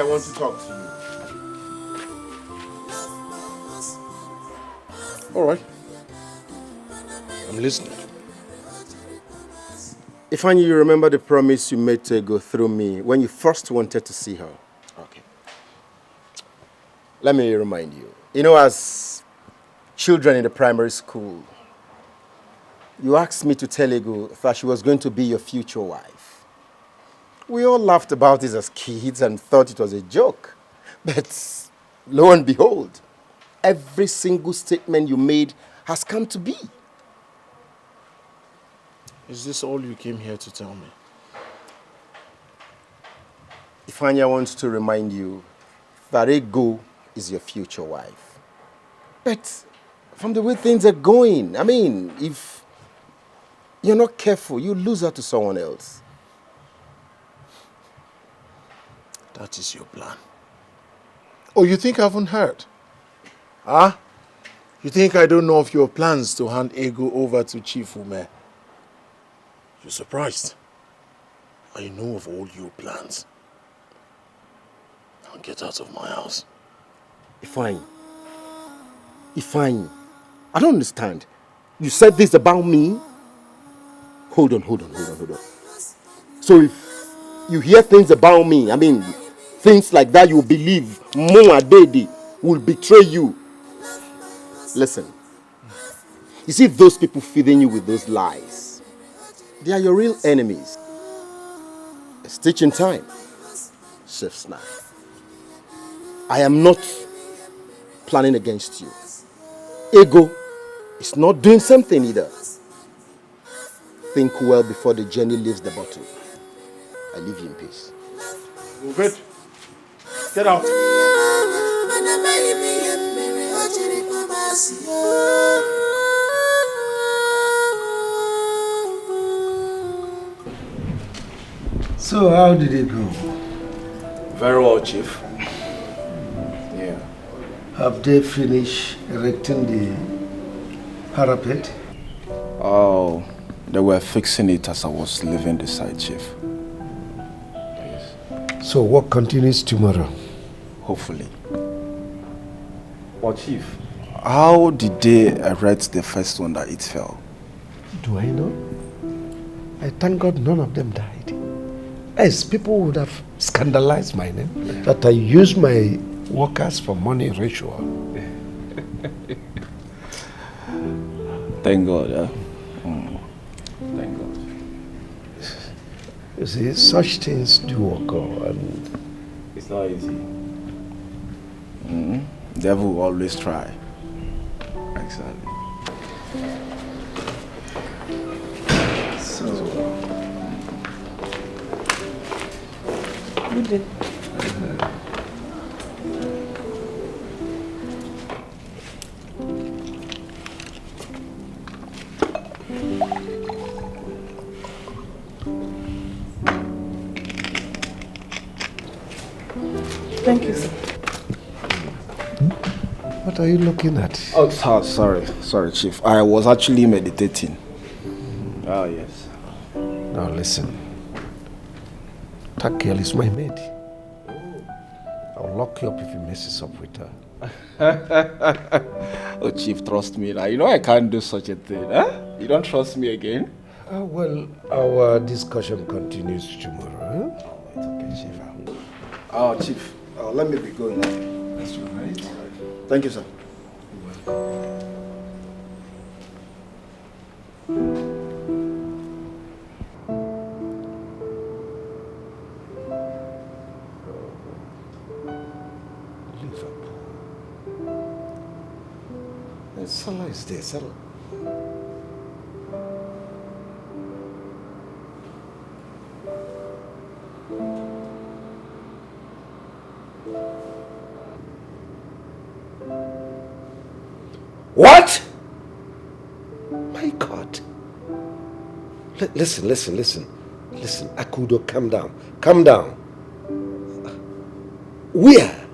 want to talk to you. All right. I'm listening. Ifeanyi, you remember the promise you made to go through me when you first wanted to see her? Okay. Let me remind you. You know, as children in the primary school, you asked me to tell Ego that she was going to be your future wife. We all laughed about this as kids and thought it was a joke. But lo and behold, every single statement you made has come to be. Is this all you came here to tell me? Ifeanyi wants to remind you that Ego is your future wife. But from the way things are going, I mean, if you're not careful, you lose her to someone else. That is your plan. Oh, you think I haven't heard? Huh? You think I don't know of your plans to hand Ego over to Chief Ume? You're surprised. I know of all your plans. Now get out of my house. Ifeanyi, I don't understand. You said this about me? Hold on. So if you hear things about me, I mean, things like that, you believe Mo Adede will betray you. Listen, you see those people feeding you with those lies, they are your real enemies. It's teaching time. Shifts now. I am not planning against you. Ego is not doing something either. Think well before the journey leaves the bottle. I leave you in peace. Good. Get out. So how did it go? Very well, Chief. Yeah. Have they finished erecting the parapet? Oh, they were fixing it as I was leaving the site, Chief. Yes. So work continues tomorrow? Hopefully. But Chief, how did they erect the first one that it fell? Do I know? I thank God none of them died. As people would have scandalized my name, that I use my workers for money ritual. Thank God, yeah. Thank God. You see, such things do occur, and it's not easy. Devil will always try. Exactly. so. Good day. Thank you, sir. What are you looking at? Oh, sorry, Chief. I was actually meditating. Oh, yes. Now listen. That girl is my maid. I'll lock you up if you messes up with her. Oh, Chief, trust me now. You know I can't do such a thing, huh? You don't trust me again? Well, our discussion continues tomorrow, huh? Oh, it's okay, Chief. Oh, Chief, let me be going now. That's all right. Thank you, sir. Salah is there, Salah. What? My God. Listen. Listen, Akudo, calm down. Calm down. Where?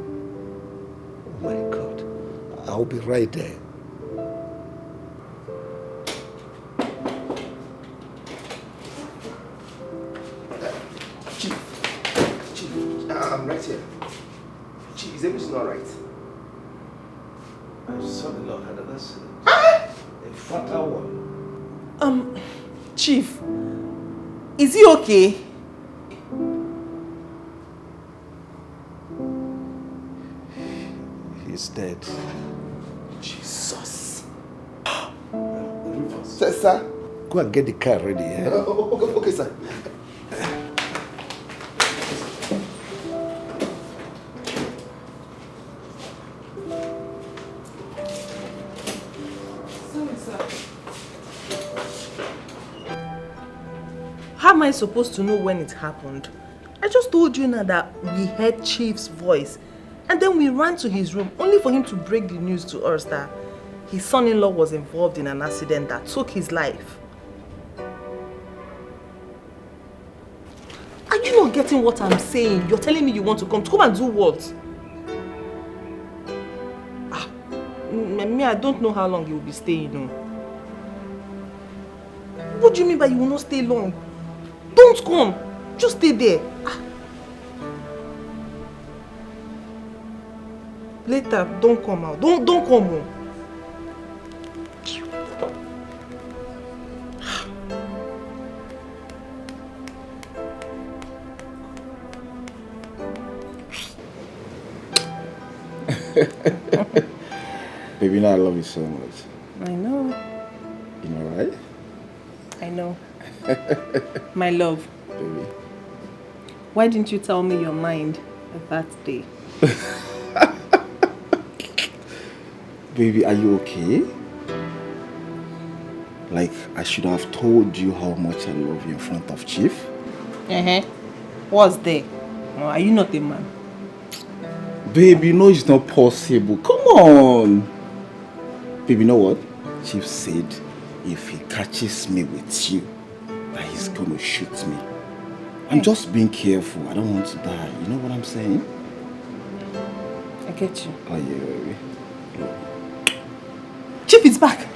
Oh my God. I'll be right there. Chief. Chief, is everything alright? I saw the Lord had an accident. A fatal one. Chief, is he okay? He's dead. Jesus. Sir? Go and get the car ready, eh? Okay, sir. How am I supposed to know when it happened? I just told you now that we heard Chief's voice and then we ran to his room only for him to break the news to us that his son-in-law was involved in an accident that took his life. Are you not getting what I'm saying? You're telling me you want to come and do what? Me, I don't know how long you will be staying. No. What do you mean by you will not stay long? Don't come. Just stay there. Later, don't come out. Don't come home. Baby, you know I love you so much. I know. You know, right? I know. My love. Baby. Why didn't you tell me your mind that day? Baby, are you okay? Like, I should have told you how much I love you in front of Chief. What's there? Are you not a man? Baby, you know it's not possible. Come on. Baby, you know what? Chief said if he catches me with you, that he's going to shoot me. I'm just being careful. I don't want to die. You know what I'm saying? I get you. Oh, yeah, baby. Chief is back.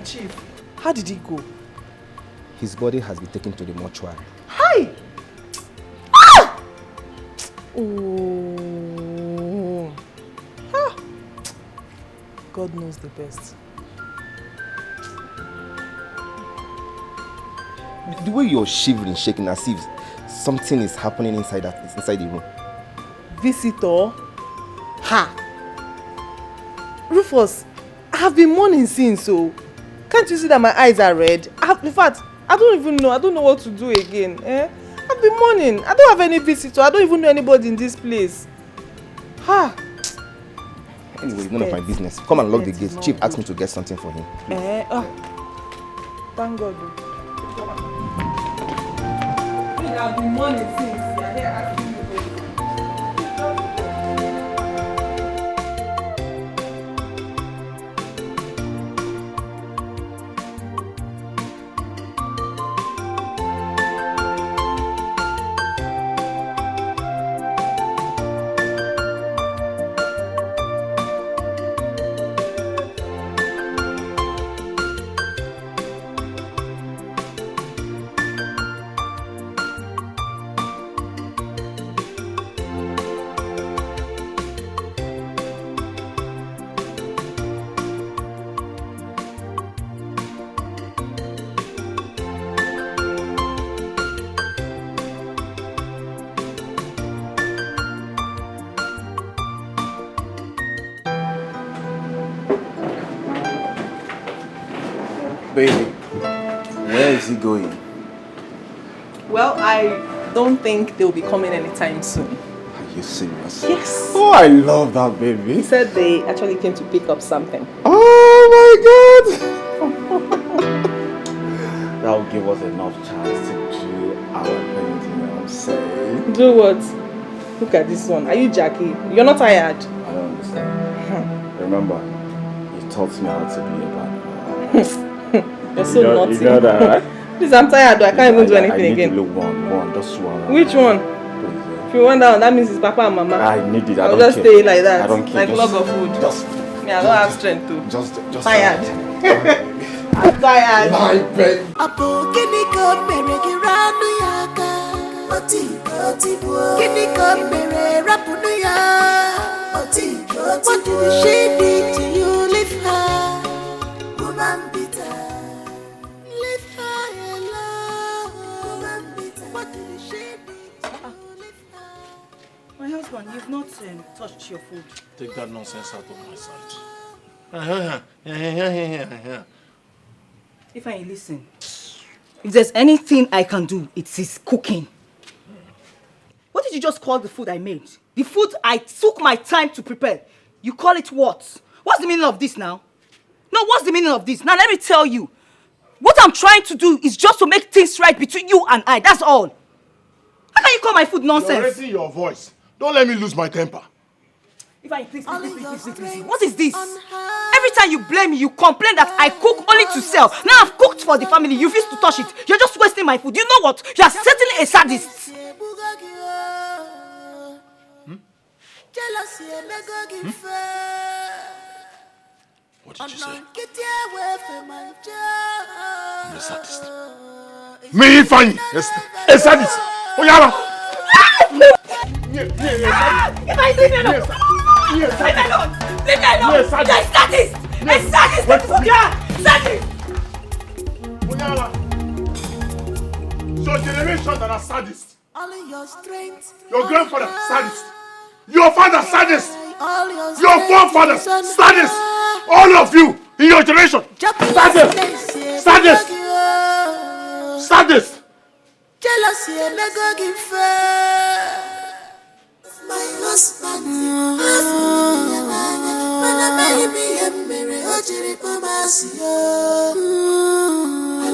Chief, how did he go? His body has been taken to the mortuary. Hi! Ah! Oh. Ah. God knows the best. The way you're shivering, shaking as if something is happening inside the room. Visitor? Ha! Rufus, I have been mourning since, so can't you see that my eyes are red? In fact, I don't even know. I don't know what to do again. I've been mourning. I don't have any visitor. I don't even know anybody in this place. Ha! Anyway, it's none of my business. Come and lock the gate. Chief asked me to get something for him. Thank God. I've been mourning since. You're here asking me. Baby, where is he going? Well, I don't think they'll be coming anytime soon. Are you serious? Yes. Oh, I love that, baby. He said they actually came to pick up something. Oh my God! That will give us enough chance to do our thing, you know what I'm saying? Do what? Look at this one. Are you Jackie? You're not tired? I don't understand. Remember, you taught me how to be a bad boy. You're so naughty. You know that, right? Please, I'm tired though. I can't even do anything I need again. to look one, just one. Which one? If you want that one, that means it's Papa and Mama. I need it. I I'll don't just care. stay like that. I don't care. Like Just- log of food. Just, Me, I don't have strength to. just Tired. I'm tired. My baby. Apo kini ko mere giranu yaka oti kini ko mere rapunu ya oti what did she did to you leave her woman bitter leave her alone woman bitter what did she did to you leave her. My husband, you've not touched your food. Take that nonsense out of my sight. If I listen, if there's anything I can do, it is cooking. What did you just call the food I made? The food I took my time to prepare. You call it what? What's the meaning of this now? No, what's the meaning of this? Now let me tell you. What I'm trying to do is just to make things right between you and I. That's all. How can you call my food You're nonsense? raising your voice. Don't let me lose my temper. If I please. What is this? Every time you blame me, you complain that I cook only to sell. Now I've cooked for the family. You refuse to touch it. You're just wasting my food. You know what? You are certainly a sadist. What did you say? I'm a sadist. Me, Fanny, a sadist. Oh, Yara. If I leave me alone, leave me alone. Leave me alone. Yes, sadist. You're a sadist. A sadist. Yeah, sadist. Oh, Yara. Your generation that are sadists. Your grandfather, sadist. Your father, sadist. Your forefathers, sadist. All of you in your generation, sadist. Sadist. Sadist. Jealousy and go give my husband. I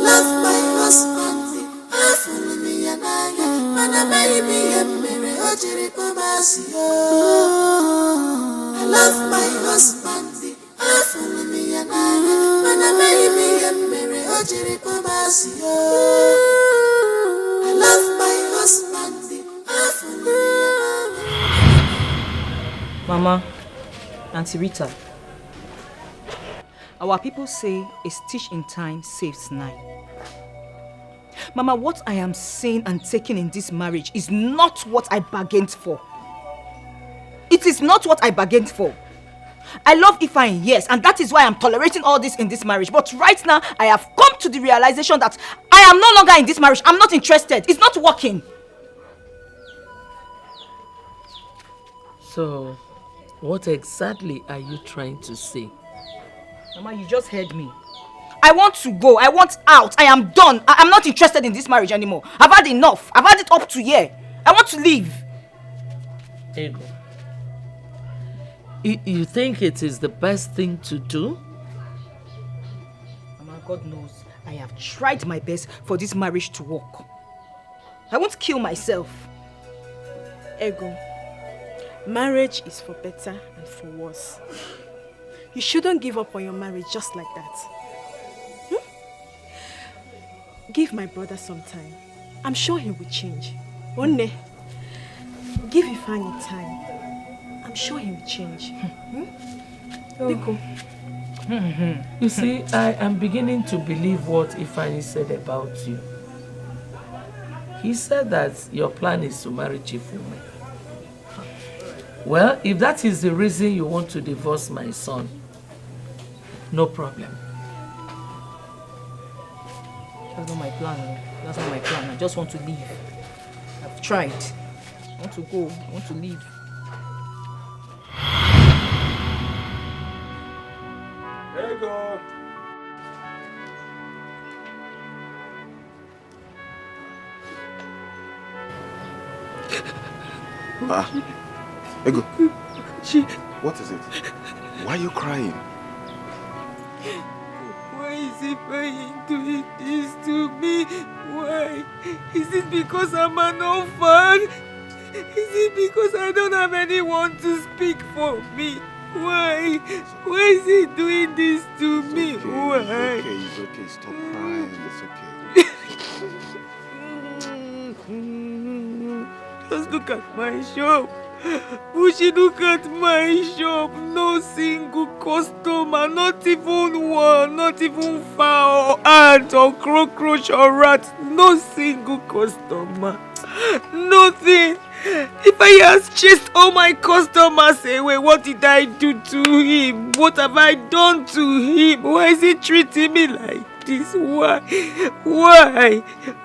love my husband. I love my husband. Mama, Auntie Rita, our people say a stitch in time saves 9. Mama, what I am saying and taking in this marriage is not what I bargained for. It is not what I bargained for. I love Ifeanyi, yes, and that is why I'm tolerating all this in this marriage. But right now, I have come to the realization that I am no longer in this marriage. I'm not interested. It's not working. So, what exactly are you trying to say? Mama, you just heard me. I want to go. I want out. I am done. I'm not interested in this marriage anymore. I've had enough. I've had it up to here. I want to leave. Ego, you think it is the best thing to do? Mama, God knows I have tried my best for this marriage to work. I won't kill myself. Ego, marriage is for better and for worse. You shouldn't give up on your marriage just like that. Give my brother some time. I'm sure he will change. One give Ifeanyi time. I'm sure he will change. Biko. You see, I am beginning to believe what Ifeanyi said about you. He said that your plan is to marry Chifume. Well, if that is the reason you want to divorce my son, no problem. That's not my plan. That's not my plan. I just want to leave. I've tried. I want to go. I want to leave. There you go. Ego, what is it? Why are you crying? Why is he doing this to me? Why? Is it because I'm an orphan? Is it because I don't have anyone to speak for me? Why? Why is he doing this to me? Why? It's okay. Stop crying. It's okay. Just look at my shop. Bushi, look at my shop. No single customer, not even one, not even fowl, ant or cockroach or rat. No single customer. Nothing. If I has chased all my customers away, what did I do to him? What have I done to him? Why is he treating me like this? Why?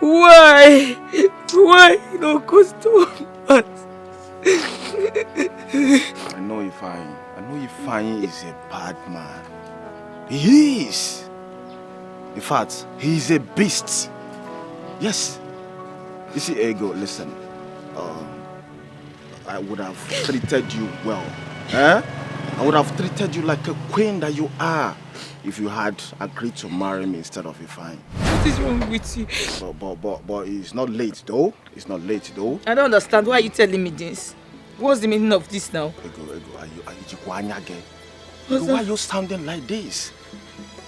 Why no customers? I know Ifeanyi is a bad man. He is. In fact, he is a beast. Yes. You see, Ego, listen. I would have treated you well. I would have treated you like a queen that you are if you had agreed to marry me instead of Ifeanyi. What is wrong with you? But it's not late though. I don't understand. Why are you telling me this? What's the meaning of this now? Ego, are you Jikuanya again? Why are you sounding like this?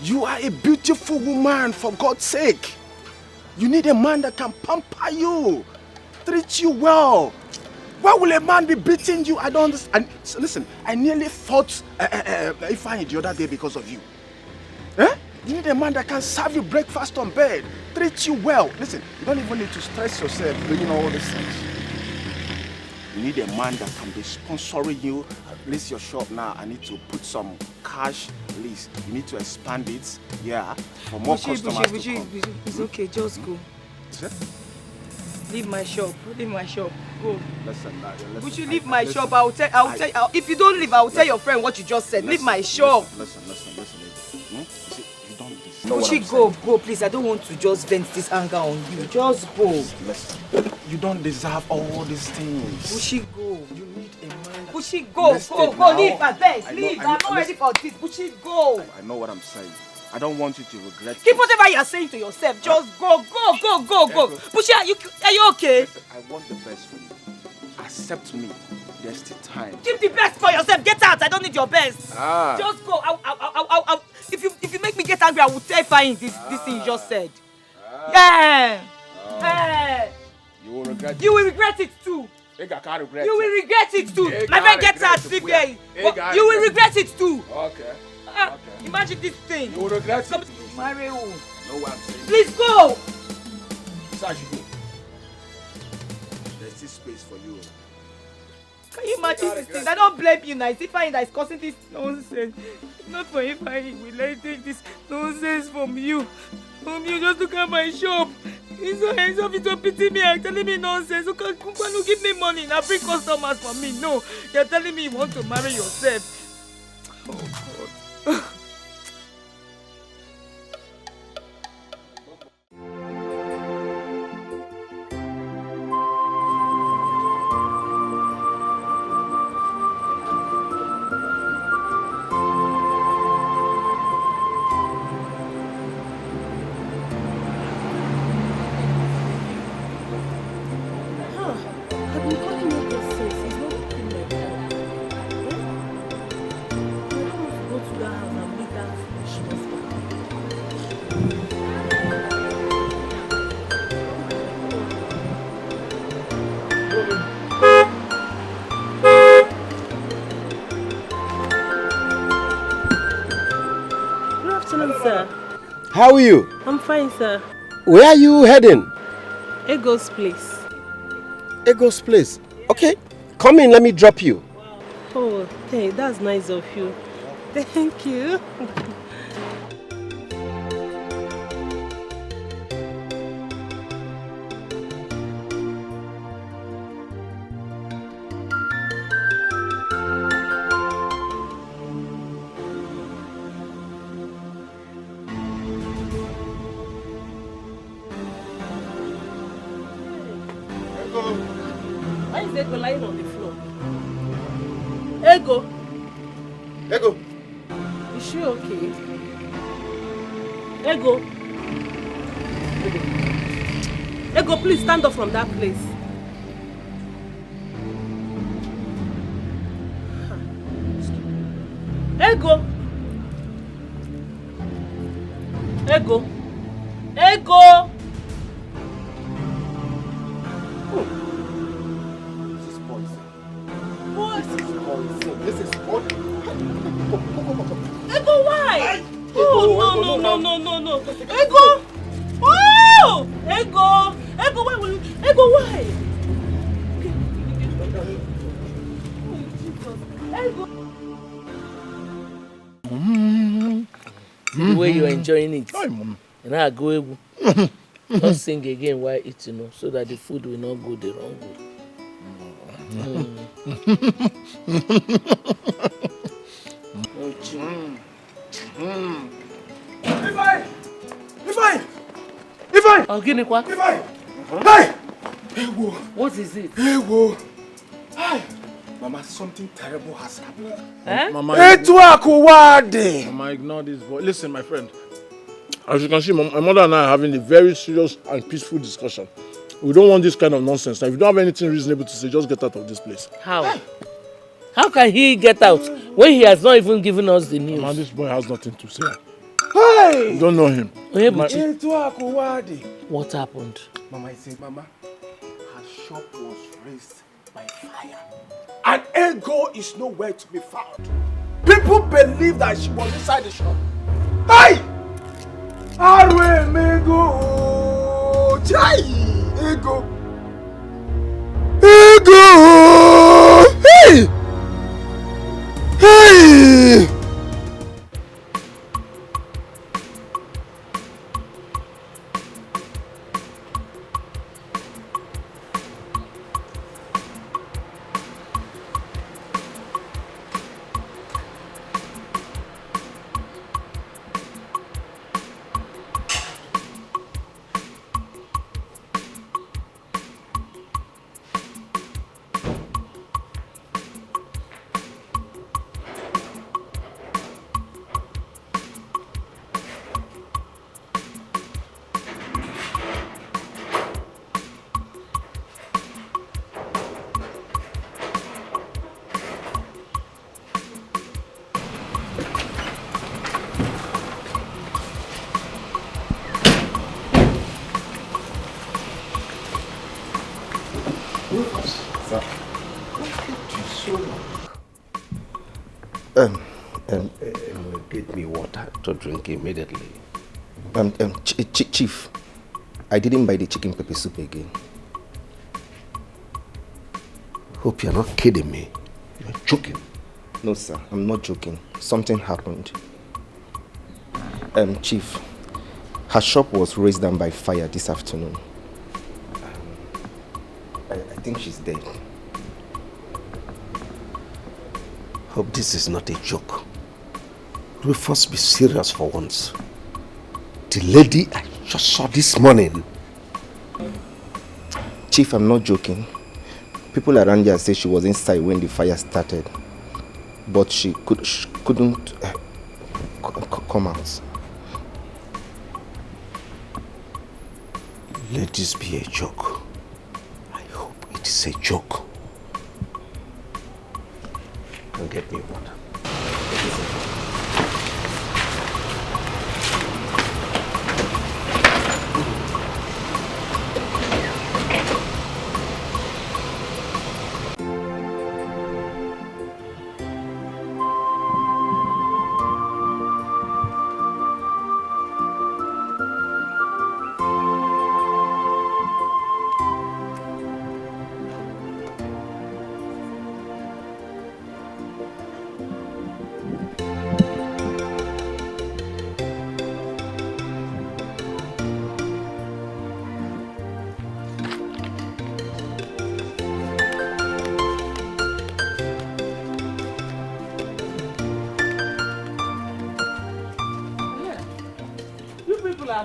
You are a beautiful woman, for God's sake. You need a man that can pamper you, treat you well. Why will a man be beating you? I don't understand. Listen, I nearly fought Ifeanyi the other day because of you. You need a man that can serve you breakfast on bed, treat you well. Listen, you don't even need to stress yourself doing all these things. You need a man that can be sponsoring you. At least your shop now, I need to put some cash, at least. You need to expand it, for more customers to come. It's okay, just go. Is it? Leave my shop, go. Listen, Would you leave my shop? I'll tell if you don't leave, I'll tell your friend what you just said. Leave my shop. Listen. You see, you don't listen. Would you go, please? I don't want to just vent this anger on you. Just go. Listen. You don't deserve all these things. Bushi, go. You need a man. Bushi, go, leave, I beg. Leave, I'm not ready for this. Bushi, go. I know what I'm saying. I don't want you to regret Keep this. whatever you're saying to yourself. Just go. Bushi, are you okay? Listen, I want the best for you. Accept me. There's still time. Keep the best for yourself. Get out. I don't need your best. Just go. I'll, if you make me get angry, I will tell Ifeanyi this thing you just said. Yeah. You will regret it. You will regret it too. I can't regret You will regret it too. I My friend, get out. Sleep here. You will regret it too. Okay. Imagine this thing. You will regret it. Marry who? Know what I'm saying? Please go. Saji, go. There's this space for you. Can you imagine this thing? I don't blame you now. It's Ifeanyi that is causing this nonsense. Not for Ifeanyi. We let take this nonsense from you. Just look at my shop. It's so of you to pity me and telling me nonsense. You can't give me money and bring customers for me. No, you're telling me you want to marry yourself. Oh God. Sir. How are you? I'm fine, sir. Where are you heading? Ego's place. Ego's place. Okay, come in, let me drop you. Oh, hey, that's nice of you. Thank you. Why is Ego lying on the floor? Ego! Ego! Is she okay? Ego! Ego, please stand up from that place. Ego! Ego! Ego! This is poison. What? This is poison. This is poison. Ego, why? Oh, no. Ego! Oh! Ego! Ego, why will you? Ego, why? Ego! The way you're enjoying it. Hi, Mom. And I go, don't sing again while eating, so that the food will not go the wrong way. Ifeanyi! Ogini kwa? Ifeanyi! Hey! Ego! What is it? Ego! Hi! Mama, something terrible has happened. Eh? Mama, Mama, ignore this boy. Listen, my friend. As you can see, my mother and I are having a very serious and peaceful discussion. We don't want this kind of nonsense. Now, if you don't have anything reasonable to say, just get out of this place. How? How can he get out when he has not even given us the news? Man, this boy has nothing to say. Hey! You don't know him. What happened? Mama, I said, Mama, her shop was razed by fire. And Ego is nowhere to be found. People believe that she was inside the shop. Hey! Arwe Mego! Chai! Ego! Ego! Hey! Hey! Get me water to drink immediately. Chief, I didn't buy the chicken pepper soup again. Hope you're not kidding me. You're joking. No, sir, I'm not joking. Something happened. Chief, her shop was razed down by fire this afternoon. I think she's dead. Hope this is not a joke. We first be serious for once. The lady I just saw this morning. Chief, I'm not joking. People around here say she was inside when the fire started, but she couldn't come out. Let this be a joke. I hope it is a joke. Now get me water.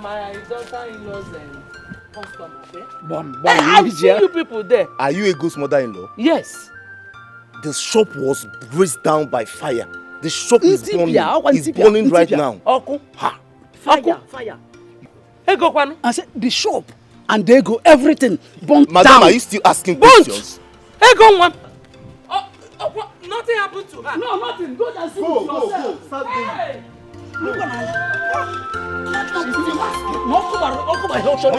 My daughter-in-laws and customer, okay? Bon, I've seen you people there. Are you Ego's mother-in-law? Yes. The shop was razed down by fire. The shop is burning. It's Ntibia, burning right Ntibia. now. Oku. Ha! Fire. Ego kwanu. I said the shop and they go everything burnt Madam, down. are you still asking Burnt. questions? Ego one. Oh, nothing happened to her. No, nothing. Go and see Go, with go, yourself. go. Start going. Hey. Look at her. No, come by help. Shut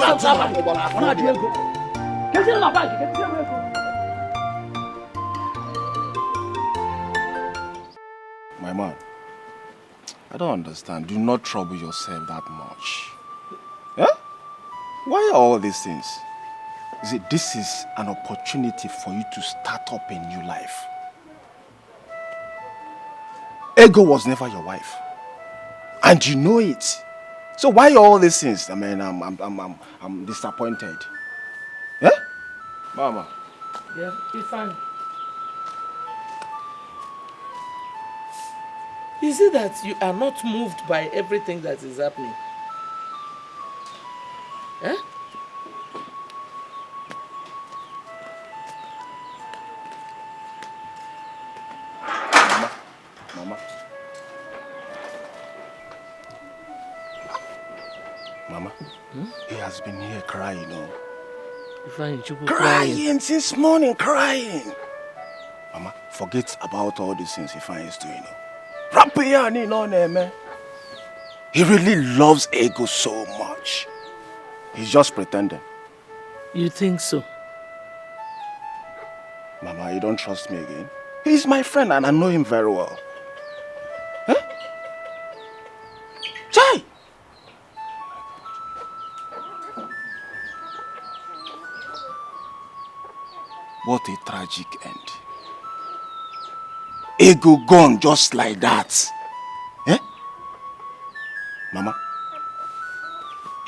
My man, I don't understand. Do not trouble yourself that much. Eh? Why are all these things? This is an opportunity for you to start up a new life. Ego was never your wife. And you know it. So why are all these things? I mean, I'm disappointed. Eh? Mama. Yeah, it's fine. Is it that you are not moved by everything that is happening? Eh? Mama, he has been here crying, Crying since morning, crying. Mama, forget about all these things Ifeanyi is doing. He really loves Ego so much. He's just pretending. You think so? Mama, you don't trust me again? He's my friend and I know him very well. Huh? Chai! What a tragic end. Ego gone just like that. Eh? Mama,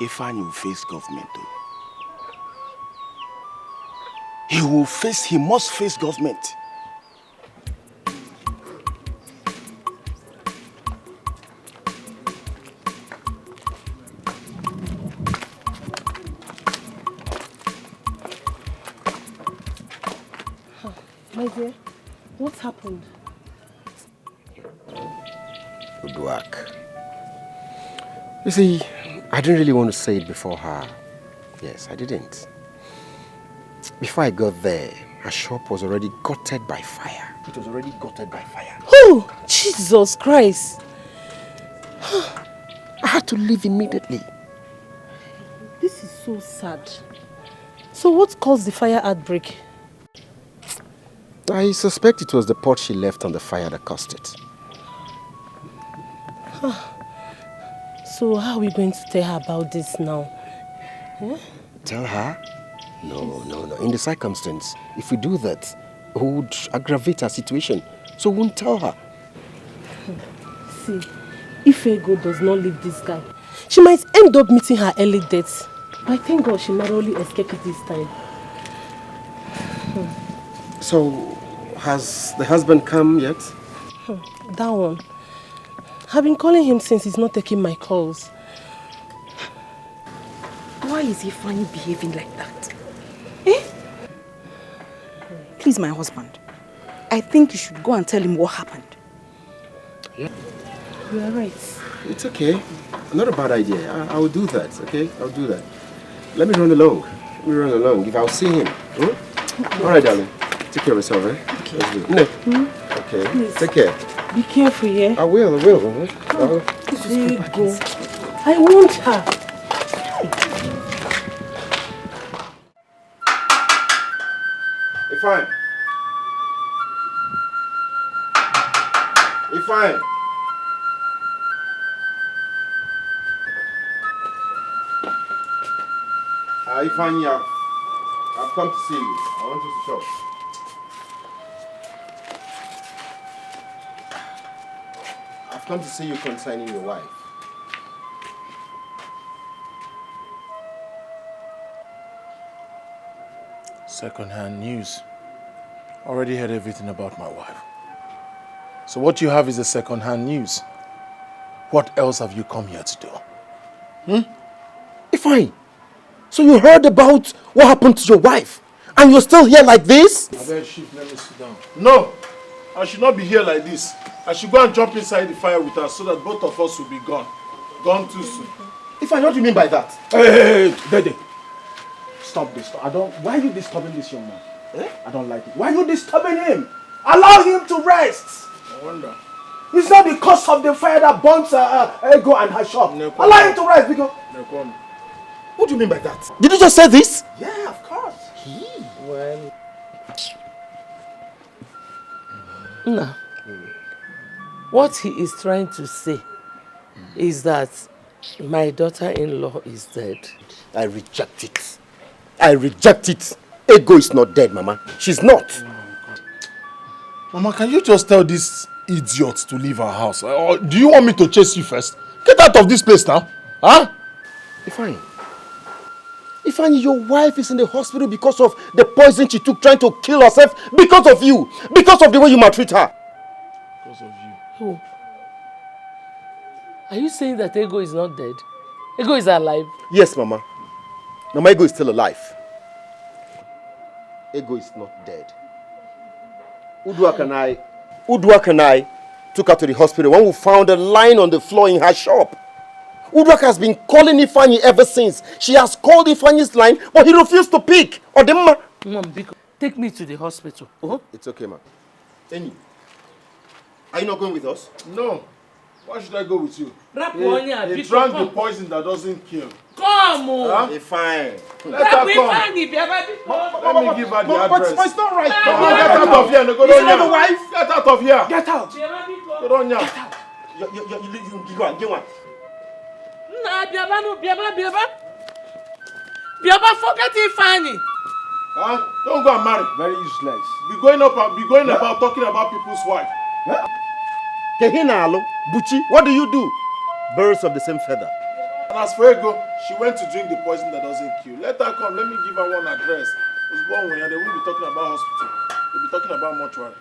Ifeanyi will face government though. He must face government. My dear, what happened? Good work. You see, I didn't really want to say it before her. Yes, I didn't. Before I got there, her shop was already gutted by fire. It was already gutted by fire. Oh, Jesus Christ. I had to leave immediately. This is so sad. So what caused the fire outbreak? I suspect it was the pot she left on the fire that caused it. So how are we going to tell her about this now? Tell her? No. In the circumstance, if we do that, it would aggravate her situation. So we won't tell her. See, if Ego does not leave this guy, she might end up meeting her early death. But I thank God she narrowly escaped it this time. So, has the husband come yet? That one. I've been calling him since he's not taking my calls. Why is he finally behaving like that? Eh? Please, my husband. I think you should go and tell him what happened. Yeah. You are right. It's okay. Not a bad idea. I will do that, okay? I'll do that. Let me run along. If I'll see him. Hmm? All right, darling. Take care of yourself, eh? Okay. Let's do it. Okay. Please. Take care. Be careful, yeah? I will. There you go. I want her. Ifeanyi. Ifeanyi. Ifeanyi, I've come to see you. I want you to talk. I've come to see you concerning your wife. Second-hand news. Already heard everything about my wife. So what you have is a second-hand news. What else have you come here to do? Ifeanyi, So you heard about what happened to your wife, and you're still here like this? I beg, Chief, let me sit down. No, I should not be here like this. I should go and jump inside the fire with her so that both of us will be gone. Gone too soon. If I know what you mean by that. Hey, Dede. Stop this. Why are you disturbing this young man? Eh? I don't like it. Why are you disturbing him? Allow him to rest. I wonder. It's not the cause of the fire that burns Ego and her shop. No, Allow him to rest, because... No, What do you mean by that? Did you just say this? Yeah, of course. Well, no. What he is trying to say is that my daughter-in-law is dead. I reject it. I reject it. Ego is not dead, Mama. She's not. Mama, can you just tell this idiot to leave our house? Or do you want me to chase you first? Get out of this place now. Huh? Ifeanyi, your wife is in the hospital because of the poison she took trying to kill herself because of you. Because of the way you maltreat her. Because of you. Who? Are you saying that Ego is not dead? Ego is alive? Yes, Mama. Mama, Ego is still alive. Ego is not dead. Uduak and I took her to the hospital when we found her lying on the floor in her shop. Uduak has been calling Ifeanyi ever since. She has called Ifeanyi's line, but he refused to pick. Mom, take me to the hospital. Oh? It's okay, ma. Eni, are you not going with us? No. Why should I go with you? He drank the poison that doesn't kill. Come on! Huh? It's fine. Let her come. Let me give her the address. But it's not right. Come on, get out of here. No, go Is down that the here. wife? Get out of here. Get out. Go down here. You go on, get one. Nah, Biaba, forget Ifeanyi. Huh? Don't go and marry. Very useless. Be going about talking about people's wife. Kehina Alo, Buchi, what do you do? Birds of the same feather. And as for Ego, she went to drink the poison that doesn't kill. Let her come. Let me give her one address. It's one way, and they won't be talking about hospital. They'll be talking about mortuary.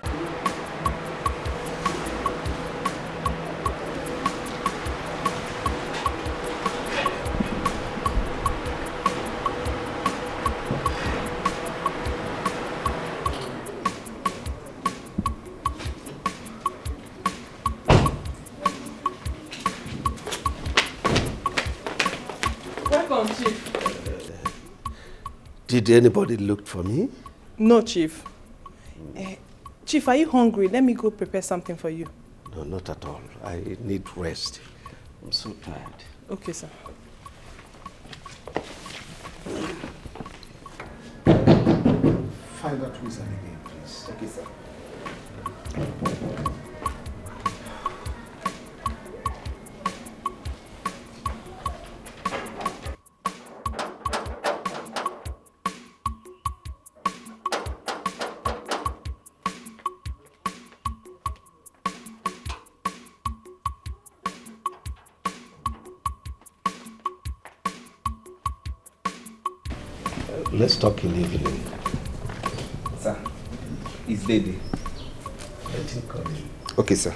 Welcome, Chief. Did anybody look for me? No, Chief. Chief, are you hungry? Let me go prepare something for you. No, not at all. I need rest. I'm so tired. Okay, sir. Find that wizard again, please. Okay, sir. Let's talk in the evening. Sir, it's Dede. Let him come in. Okay, sir.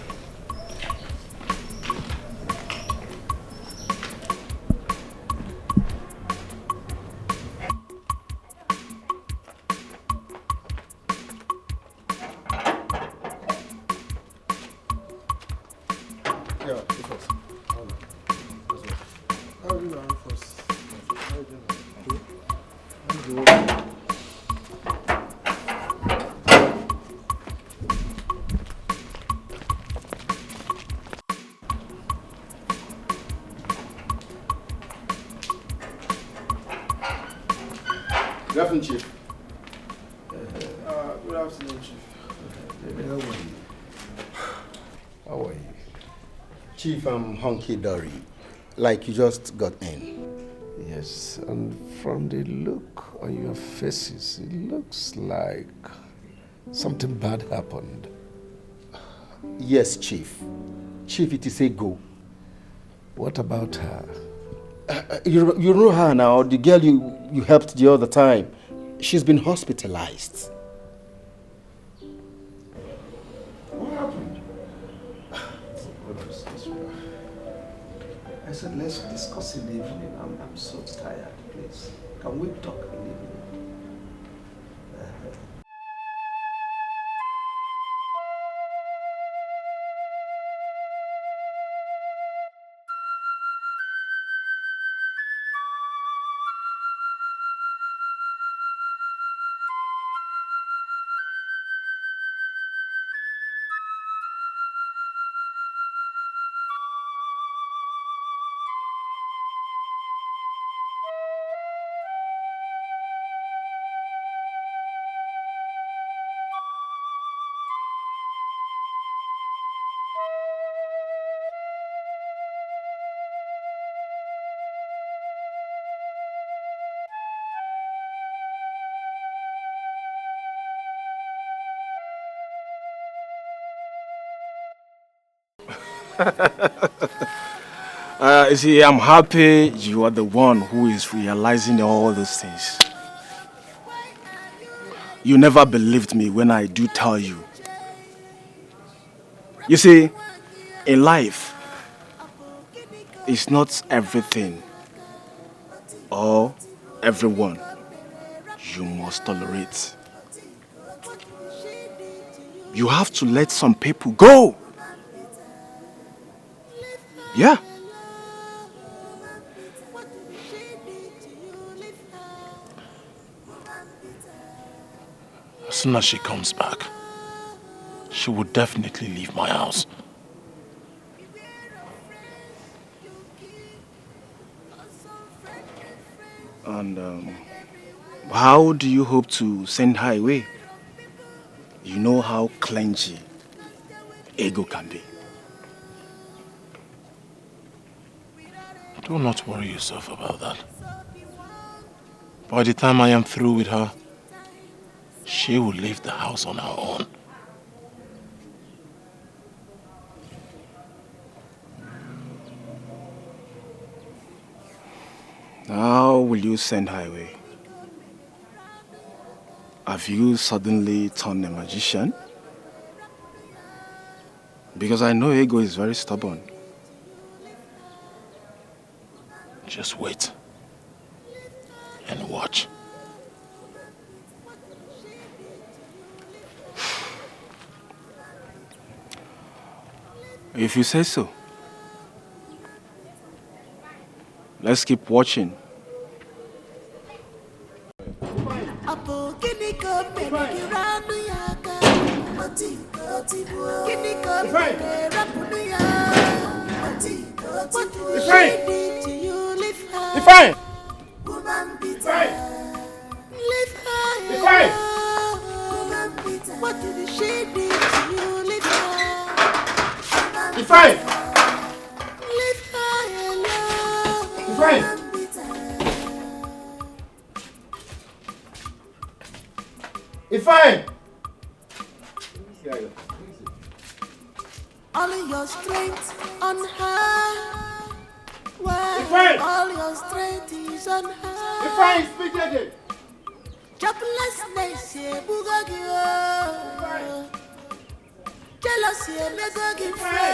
Good afternoon, Chief. Good afternoon, Chief. How are you? Chief, I'm hunky-dory. Like you just got in. Yes, and from the look on your faces, it looks like something bad happened. Yes, Chief. Chief, it is Ego. What about her? You know her now, the girl you helped the other time. She's been hospitalized. What happened? I said, let's discuss in the evening. I'm so tired, please. Can we talk a little? You see, I'm happy you are the one who is realizing all these things. You never believed me when I do tell you. You see, in life, it's not everything or everyone you must tolerate. You have to let some people go. Yeah. As soon as she comes back, she will definitely leave my house. And how do you hope to send her away? You know how clengy ego can be. Do not worry yourself about that. By the time I am through with her, she will leave the house on her own. How will you send her away? Have you suddenly turned a magician? Because I know ego is very stubborn. Just wait and watch. If you say so. Let's keep watching. Ifeanyi! What did she do to you? Leave her. Ifeanyi! Leave her alone. Ifeanyi! Ifeanyi! All your strength on her. Well, Ifeanyi! all your strength is on her. Ifeanyi, speak again! Joblessness, yeah, bugatti, oh. Jealousy, make her give fair.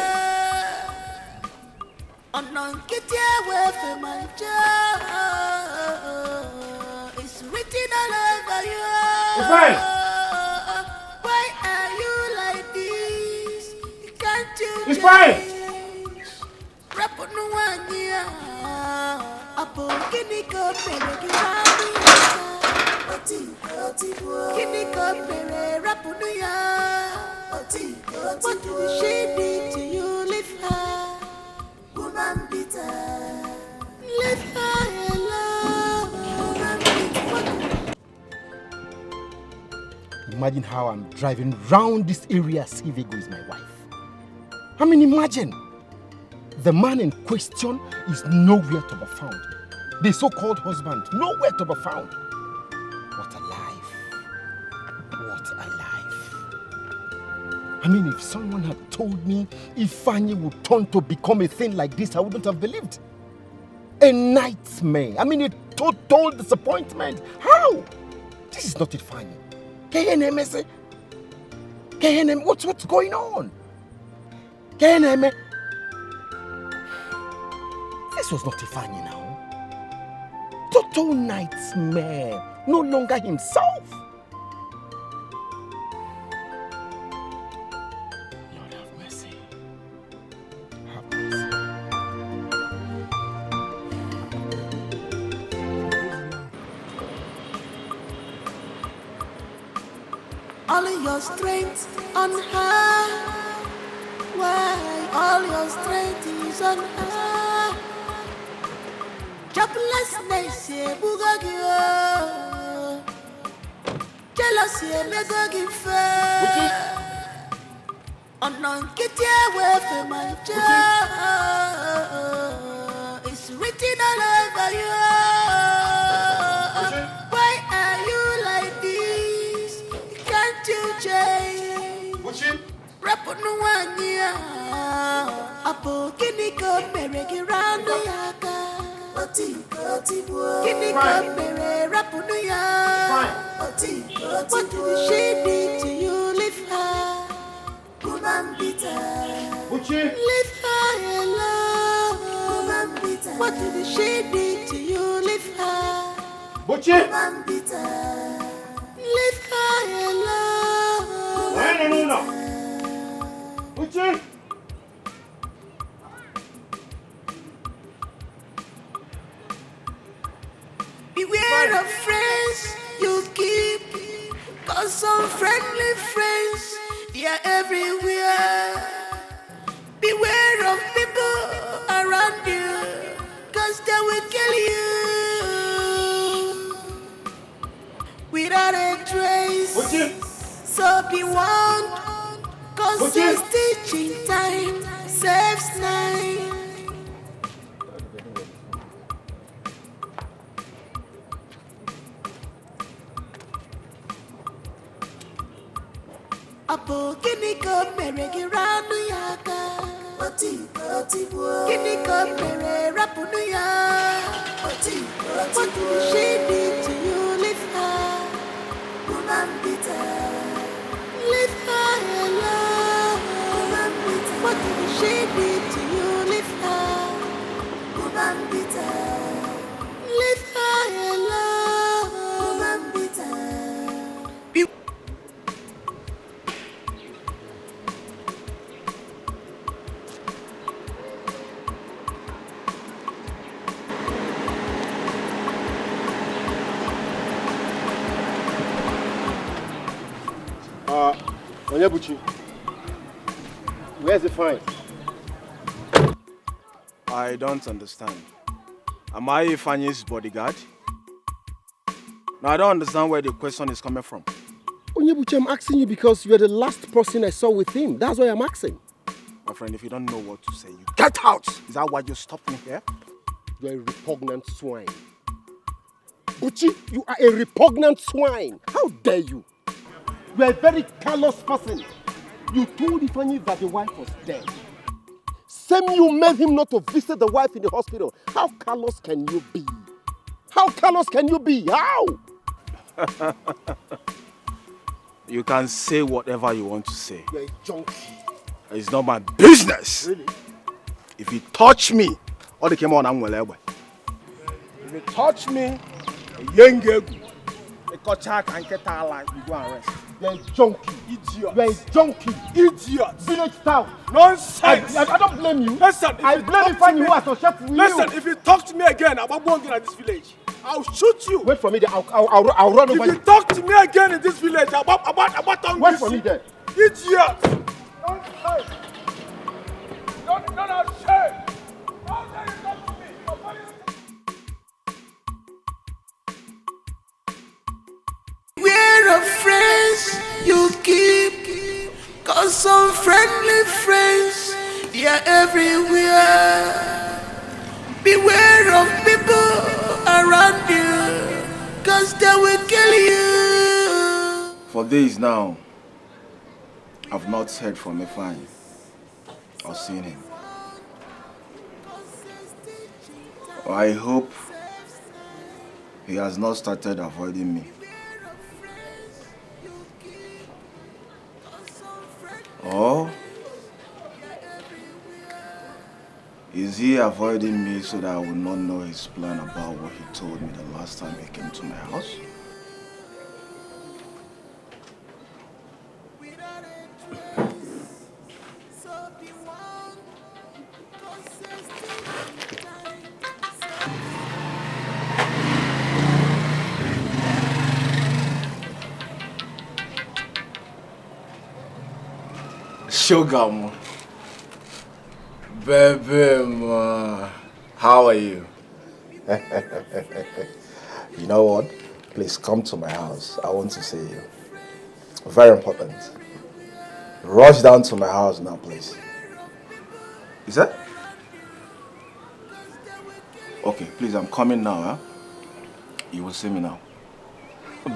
Get away from my job. It's written all over you. Ifeanyi! Why are you like this? Can't you Ifeanyi! Rap on one year. Apo kini ko pere kirani. Kini ko pere rap on what did she do to you? Leave her. Woman bitter. Leave her alone. Woman bitter. Imagine how I'm driving round this area as if Ego is my wife. I mean, imagine. The man in question is nowhere to be found. The so-called husband, nowhere to be found. What a life. What a life. I mean, if someone had told me Ifeanyi would turn to become a thing like this, I wouldn't have believed. A nightmare. I mean, a total disappointment. How? This is not Ifeanyi. KNM, KNM, what's going on? KNM. This was not Ifeanyi now. total nightmare, no longer himself. Lord have mercy. Have mercy. All your strength on her. Why all your strength is on her? Joblessness, bugagi. Jealousy, megagi fair. Unknown, get away from my job. It's written all over you. Why are you like this? Can't you change? Rapunuania, Apo Kiniko Mereki Rando Yaka, Kiniko Mere Rapunuya, what did she did to you? Leave her, leave her alone. What did she did to you? Leave her, leave her alone. No. Uchi! Beware of friends you keep, cause some friendly friends, they are everywhere. Beware of people around you, cause they will kill you without a trace. Uchi! So be warned, cause this teaching time saves nine. Apo kiniko mereki ranu yaka, kiniko mere rapunu ya. What did she did to you? Leave her, leave her alone. What did she did to you? Leave her, leave her alone. Onyebuchi, where's the fine? I don't understand. Am I Ifanyi's bodyguard? No, I don't understand where the question is coming from. Onyebuchi, I'm asking you because you're the last person I saw with him. That's why I'm asking. My friend, if you don't know what to say, you get out! Is that why you stopped me here? You're a repugnant swine. Buchi, you are a repugnant swine. How dare you? You are a very callous person. You told Ifanyi that the wife was dead. Same you made him not to visit the wife in the hospital. How callous can you be? How callous can you be? How? You can say whatever you want to say. You're a junkie. It's not my business. Really? If you touch me, all the came on, I'm well. If you touch me, young girl, a kochak and get like you go and rest. You're a junkie. Idiot. You're a junkie. Idiot. Village town. Nonsense. I don't blame you. Listen, I blame Ifanyi who associates with you. Listen, if you talk to me again about one thing at this village, I'll shoot you. Wait for me there. I'll run over you. If you talk to me again in this village about wait for me there. Idiot. Nonsense. Don't have shame. How dare you talk to me? Beware of friends you keep, cause some friendly friends, they are everywhere. Beware of people around you, cause they will kill you. For days now, I've not heard from Ifanyi or seen him. I hope he has not started avoiding me. Or Is he avoiding me so that I will not know his plan about what he told me the last time he came to my house? Sugar, man. Baby, man. How are you? You know what? Please come to my house. I want to see you. Very important. Rush down to my house now, please. Is that? Okay, please, I'm coming now, huh? You will see me now.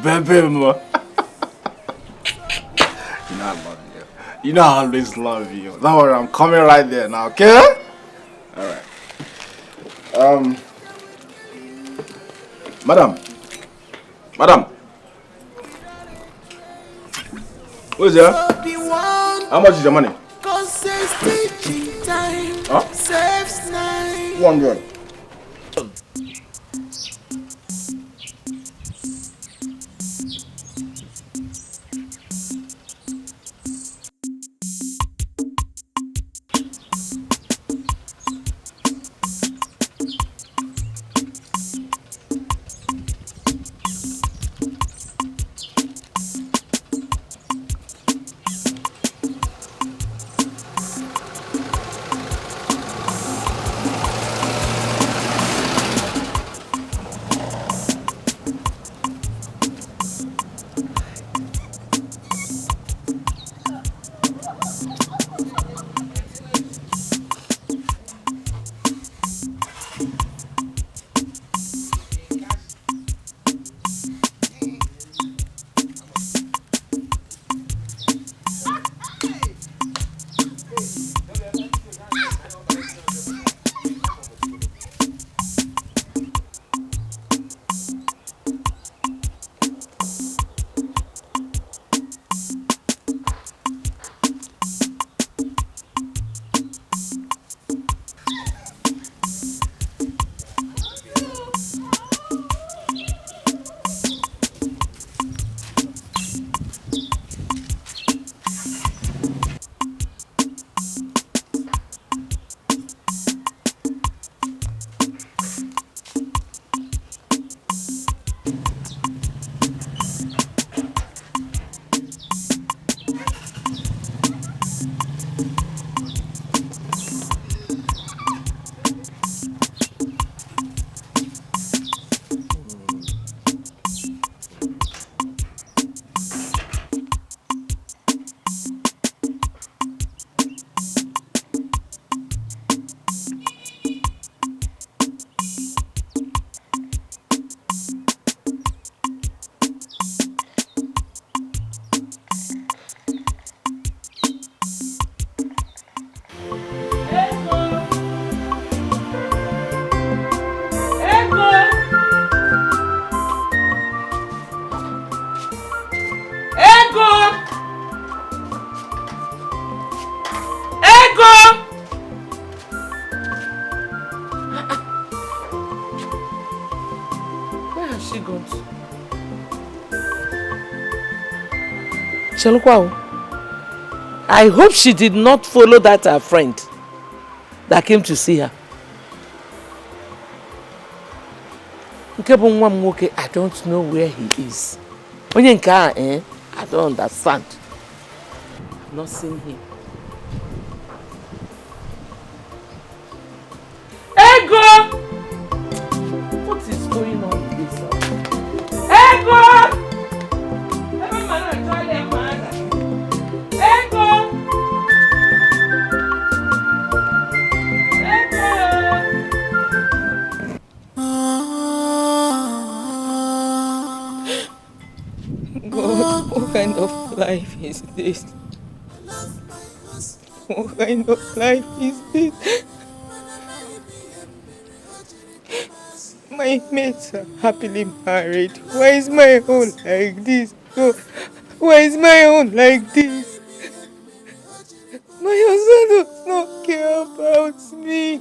Baby, man. You know I love you. You know I always love you. Don't worry, I'm coming right there now, okay? Alright. Madam. Who is there? How much is your money? Huh? 100. Chelukwa, I hope she did not follow that her friend that came to see her. I don't know where he is. I don't understand. I've not seen him. Ego! What is going on with this? Ego! God, what kind of life is this? What kind of life is this? My mates are happily married. Why is my own like this? Oh, why is my own like this? My husband does not care about me.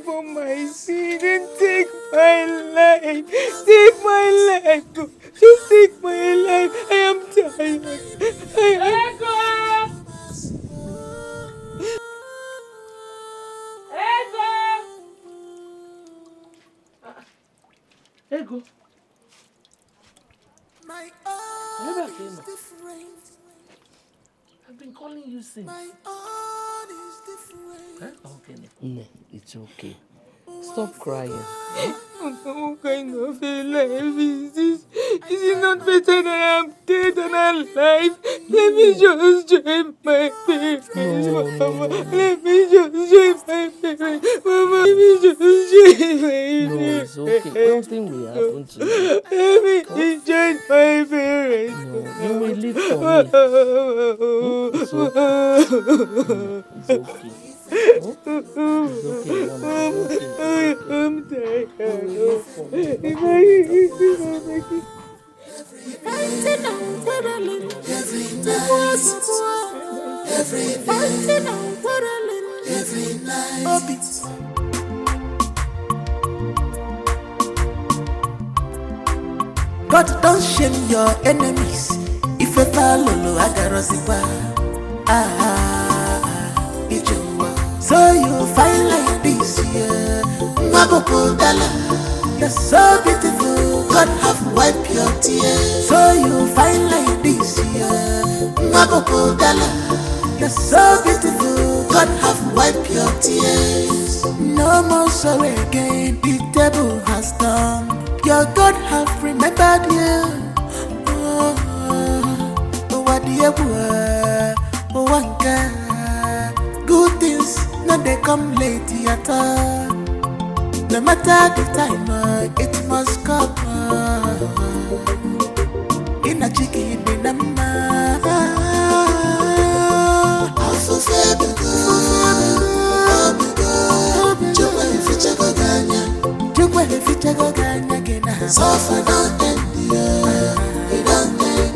for my sin and take my life. Take my life. Just take my life. I am tired. Ego. My Never own came is up. different. I've been calling you since. My own is different. Huh? Okay. No, it's okay. Stop crying. What kind of a life is this? Is it not better that I am dead than alive? Let me just join my parents, Mama. Let me just join my parents, Mama. Let me just join my parents. No, it's okay. Nothing will happen to you. Let me join my parents. No, you will live for me. It's okay. It's okay. It's okay, Mama. It's okay. I'm tired. Fighting and quarreling every night. Fighting and quarreling every night. God don't shame your enemies. If you follow, I got so you find like this, yeah. You're so beautiful, God have wiped your tears. So you find like this, yeah. You're so beautiful, God have wiped your tears. No more sorrow again, the devil has done. Your God have remembered you. What do you want? Good things, no they come late at all. No matter the time, it must come. In a chicken, in a man. Also, say, suffer don't end, it don't end.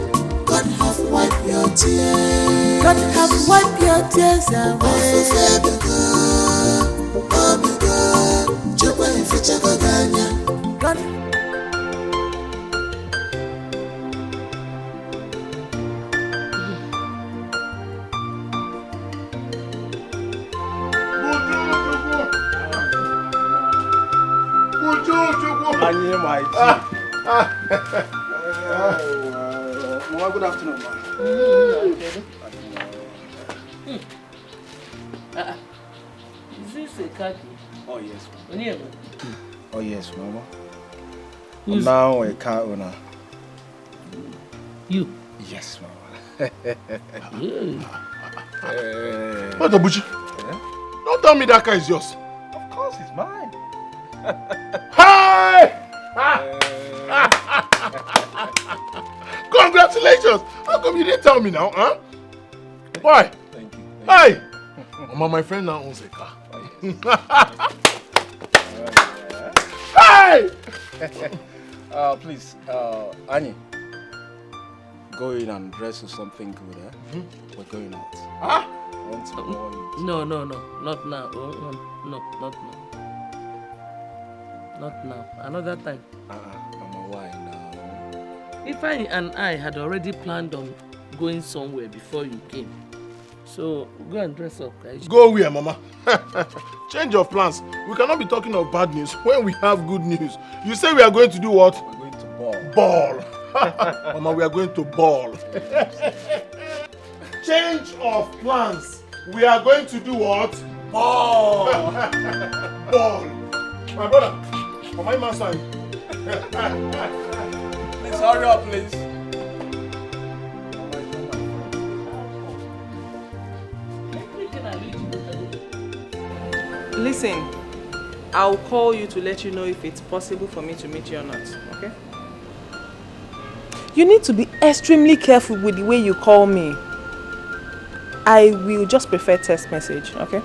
God have wiped your tears. God have wiped your tears away. Oh my God, Jumpa in future Ganya. God. Anye my Mama, good afternoon, ma. Is this a khaki? Oh yes, ma. Oh, yes, Mama. Now a car owner. You? Yes, Mama. What Abuchi? Don't tell me that car is yours. Of course, it's mine. Hi! Congratulations! How come you didn't tell me now, huh? Why? Thank you. Hi! Mama, my friend now owns a car. Hi! Please, Annie, go in and dress for something good, eh? We're going out. Huh? I want to go on. No, not now. No, not now. Not now. Another time. Mama, why now? Ifeanyi and I had already planned on going somewhere before you came. So go and dress up, guys. Go where, Mama? Change of plans. We cannot be talking of bad news when we have good news. You say we are going to do what? We're going to ball. Ball. Mama, we are going to ball. Change of plans. We are going to do what? Ball. Ball. My brother. For my man side. Please hurry up, please. Listen, I'll call you to let you know if it's possible for me to meet you or not, okay? You need to be extremely careful with the way you call me. I will just prefer text message, okay?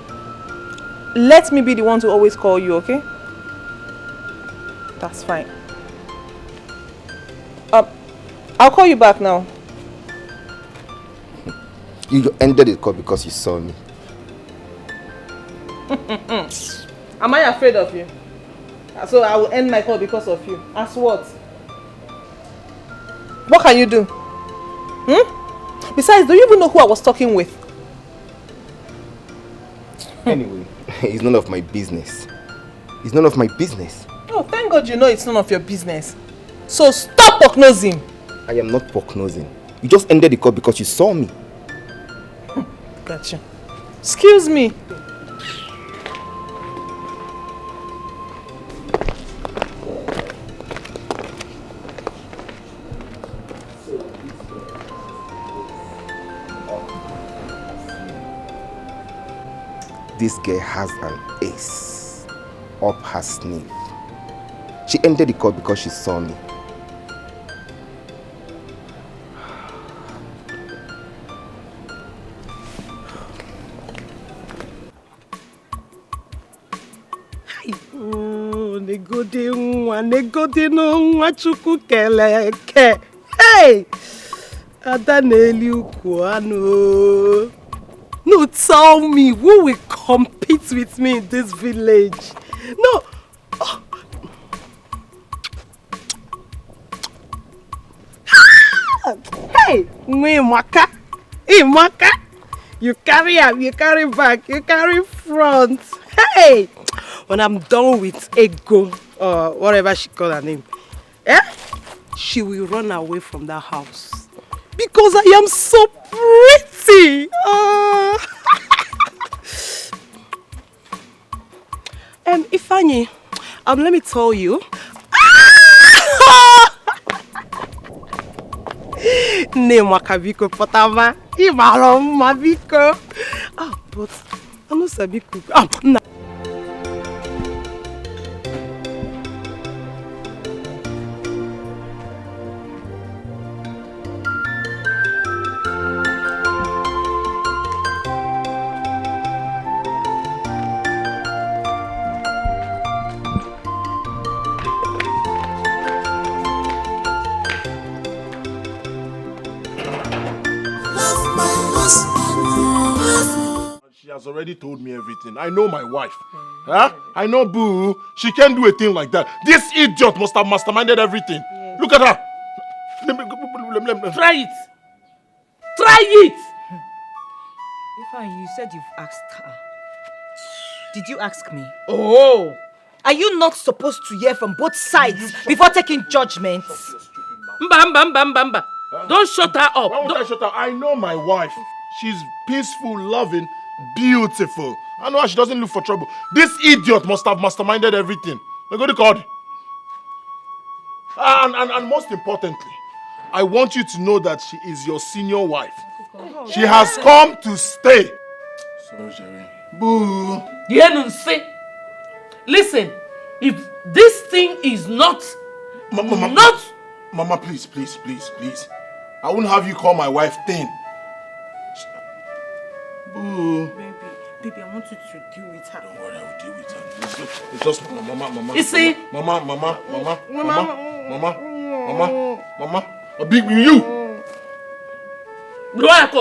Let me be the one to always call you, okay? That's fine. I'll call you back now. You ended the call because you saw me. Am I afraid of you? So I will end my call because of you. As what? What can you do? Besides, do you even know who I was talking with? Anyway, it's none of my business. It's none of my business. Oh, thank God you know it's none of your business. So stop poke-nosing. I am not poke-nosing. You just ended the call because you saw me. Gotcha. Excuse me. This girl has an ace up her sleeve. She ended the call because she saw me. Negodi nwa chukwu keleke. Hey! Ada na-eli ukwu anụ. No, tell me, who will compete with me in this village? No. Oh. Hey, Mwaka. Imaka. You carry up, you carry back, you carry front. Hey, when I'm done with Ego, or whatever she call her name, she will run away from that house. Because I am so pretty. Ifeanyi, let me tell you. Ne makabiko potama, imaro mabiko. But I'm not sabi cook. No. She has already told me everything. I know my wife. Huh? I know Boo. She can't do a thing like that. This idiot must have masterminded everything. Yes. Look at her. Try it. Try it. Ifeanyi, you said you've asked her. Did you ask me? Oh. Are you not supposed to hear from both sides before taking judgments? Mba. Don't shut her up. Why won't I shut her? I know my wife. She's peaceful, loving, beautiful. I know her. She doesn't look for trouble. This idiot must have masterminded everything. Go to God. And most importantly, I want you to know that she is your senior wife. She has come to stay. Sorry, Jerry. Boo. Listen, if this thing is not... Mama, please. I wouldn't have you call my wife thin. Boo. Baby, I want you to deal with her. Don't worry, I will deal with her. It's just Mama. You see? Mama. Big you. What